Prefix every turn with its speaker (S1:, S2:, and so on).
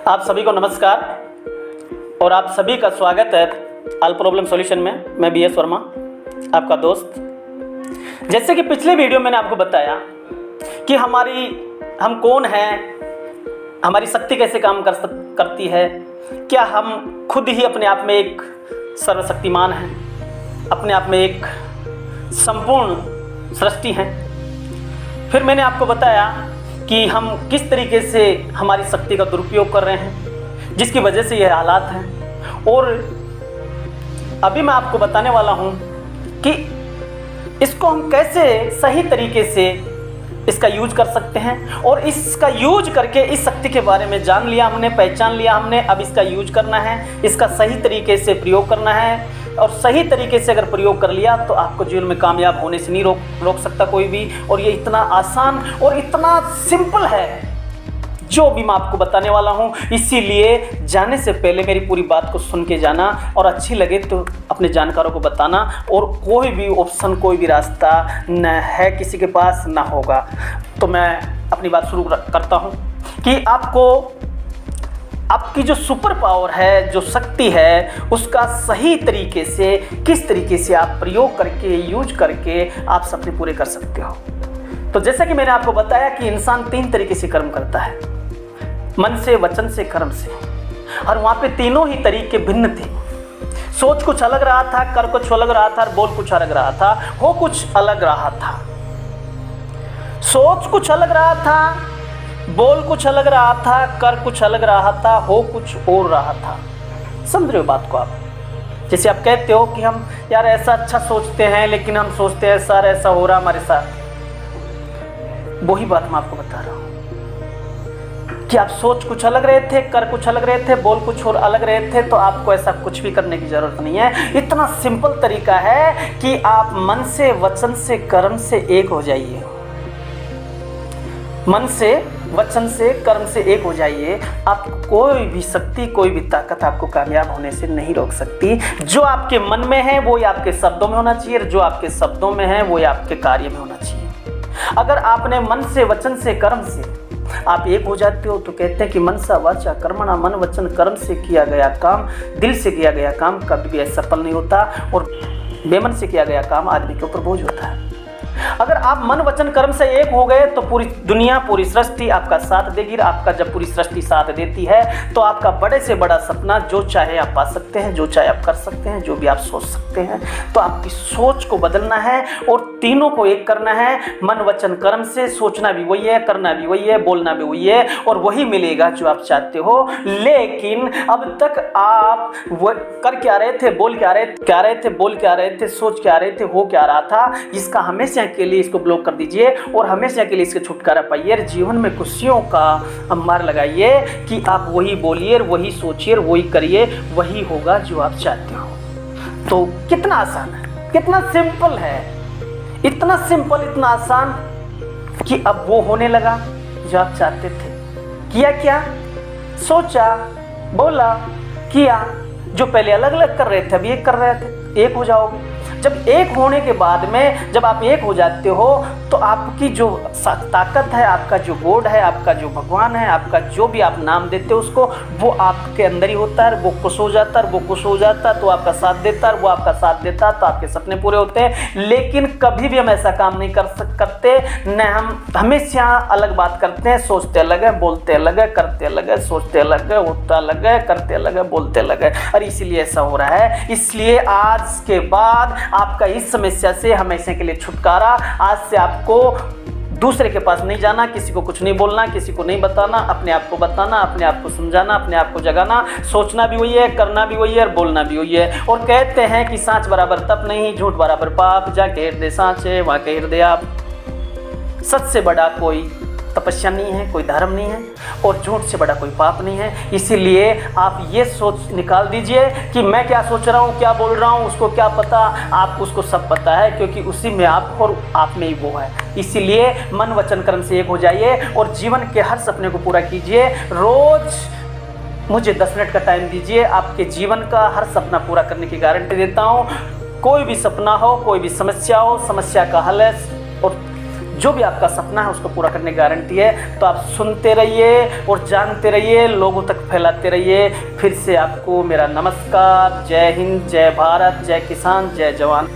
S1: आप सभी को नमस्कार और आप सभी का स्वागत है ऑल प्रॉब्लम सॉल्यूशन में। मैं बी एस वर्मा, आपका दोस्त। जैसे कि पिछले वीडियो मैंने आपको बताया कि हम कौन हैं, हमारी शक्ति कैसे काम करती है, क्या हम खुद ही अपने आप में एक सर्वशक्तिमान हैं, अपने आप में एक संपूर्ण सृष्टि हैं। फिर मैंने आपको बताया कि हम किस तरीके से हमारी शक्ति का दुरुपयोग कर रहे हैं, जिसकी वजह से यह हालात हैं। और अभी मैं आपको बताने वाला हूं कि इसको हम कैसे सही तरीके से इसका यूज कर सकते हैं। और इसका यूज करके इस शक्ति के बारे में जान लिया हमने, पहचान लिया हमने। अब इसका यूज करना है, इसका सही तरीके से प्रयोग करना है। और सही तरीके से अगर प्रयोग कर लिया तो आपको जीवन में कामयाब होने से नहीं रोक सकता कोई भी। और ये इतना आसान और इतना सिंपल है जो भी मैं आपको बताने वाला हूँ। इसीलिए जाने से पहले मेरी पूरी बात को सुन के जाना, और अच्छी लगे तो अपने जानकारों को बताना। और कोई भी ऑप्शन, कोई भी रास्ता न है किसी के पास, ना होगा। तो मैं अपनी बात शुरू करता हूँ कि आपकी जो सुपर पावर है, जो शक्ति है, उसका सही तरीके से किस तरीके से आप प्रयोग करके, यूज करके आप सपने पूरे कर सकते हो। तो जैसा कि मैंने आपको बताया कि इंसान 3 तरीके से कर्म करता है, मन से, वचन से, कर्म से। और वहाँ पे तीनों ही तरीके भिन्न थे। सोच कुछ अलग रहा था, कर कुछ अलग रहा था, बोल कुछ अलग रहा था, हो कुछ अलग रहा था। सोच कुछ अलग रहा था, बोल कुछ अलग रहा था, कर कुछ अलग रहा था, हो कुछ और रहा था। समझ रहे हो बात को आप? जैसे आप कहते हो कि हम यार ऐसा अच्छा सोचते हैं, लेकिन हम सोचते हैं सर ऐसा हो रहा हमारे साथ। वही बात मैं आपको बता रहा हूँ कि आप सोच कुछ अलग रहे थे, कर कुछ अलग रहे थे, बोल कुछ और अलग रहे थे। तो आपको ऐसा कुछ भी करने की जरूरत नहीं है। इतना सिंपल तरीका है कि आप मन से, वचन से, कर्म से एक हो जाइए। मन से, वचन से, कर्म से एक हो जाइए। आप कोई भी शक्ति, कोई भी ताकत आपको कामयाब होने से नहीं रोक सकती। जो आपके मन में है वो ही आपके शब्दों में होना चाहिए, और जो आपके शब्दों में है वो ही आपके कार्य में होना चाहिए। अगर आपने मन से, वचन से, कर्म से आप एक हो जाते हो, तो कहते हैं कि मनसा वाचा कर्मणा, मन वचन कर्म से किया गया काम, दिल से किया गया काम कभी भी सफल नहीं होता। और बेमन से किया गया काम आदमी के ऊपर बोझ होता है। अगर आप मन वचन कर्म से एक हो गए तो पूरी दुनिया, पूरी सृष्टि आपका साथ देगी। आपका जब पूरी सृष्टि साथ देती है तो आपका बड़े से बड़ा सपना जो चाहे आप पा सकते हैं, जो चाहे आप कर सकते हैं, जो भी आप सोच सकते हैं। तो आपकी सोच को बदलना है और तीनों को एक करना है। मन वचन कर्म से सोचना भी वही है, करना भी वही है, बोलना भी वही है, और वही मिलेगा जो आप चाहते हो। लेकिन अब तक आप वो कर क्या रहे थे, बोल क्या रहे थे, बोल क्या रहे थे, सोच क्या रहे थे, हो क्या रहा था। इसका हमेशा के लिए इसको ब्लॉक कर दीजिए और हमेशा के लिए इसके छुटकारा पाइए। जीवन में खुशियों का अंबार लगाइए कि आप वही बोलिए, वही सोचिए, वही करिए, वही होगा जो आप चाहते हो। तो कितना आसान है, कितना सिंपल है, इतना सिंपल, इतना आसान कि अब वो होने लगा जो आप चाहते थे। किया क्या? सोचा, बोला, किया। जो पहले अलग अलग कर रहे थे अभी एक कर रहे थे। एक हो जाओगे। जब एक होने के बाद में जब आप एक हो जाते हो तो आपकी जो ताकत है, आपका जो गॉड है, आपका जो भगवान है, आपका जो भी आप नाम देते हो उसको, वो आपके अंदर ही होता है। वो खुश हो जाता है, वो खुश हो जाता है तो आपका साथ देता है, वो आपका साथ देता है तो आपके सपने पूरे होते हैं। लेकिन कभी भी हम ऐसा काम नहीं करते न। हम हमेशा अलग बात करते हैं, सोचते अलग है, बोलते अलग है, करते अलग है, सोचते अलग है, होता अलग है, करते अलग है, बोलते अलग है। और इसीलिए ऐसा हो रहा है। इसलिए आज के बाद आपका इस समस्या से हमेशा के लिए छुटकारा। आज से आपको दूसरे के पास नहीं जाना, किसी को कुछ नहीं बोलना, किसी को नहीं बताना, अपने आप को बताना, अपने आप को समझाना, अपने आप को जगाना। सोचना भी वही है, करना भी वही है, और बोलना भी वही है। और कहते हैं कि सांच बराबर तप नहीं, झूठ बराबर पाप, जाके हृदय सांच है वहाँ के हृदय आप। सच से बड़ा कोई तपस्या नहीं है, कोई धर्म नहीं है, और झूठ से बड़ा कोई पाप नहीं है। इसीलिए आप ये सोच निकाल दीजिए कि मैं क्या सोच रहा हूँ, क्या बोल रहा हूँ, उसको क्या पता। आपको उसको सब पता है, क्योंकि उसी में आप और आप में ही वो है। इसीलिए मन वचन कर्म से एक हो जाइए और जीवन के हर सपने को पूरा कीजिए। रोज मुझे 10 मिनट का टाइम दीजिए, आपके जीवन का हर सपना पूरा करने की गारंटी देता हूँ। कोई भी सपना हो, कोई भी समस्या हो, समस्या का हल है। और जो भी आपका सपना है उसको पूरा करने की गारंटी है। तो आप सुनते रहिए और जानते रहिए, लोगों तक फैलाते रहिए। फिर से आपको मेरा नमस्कार। जय हिंद, जय भारत, जय किसान, जय जवान।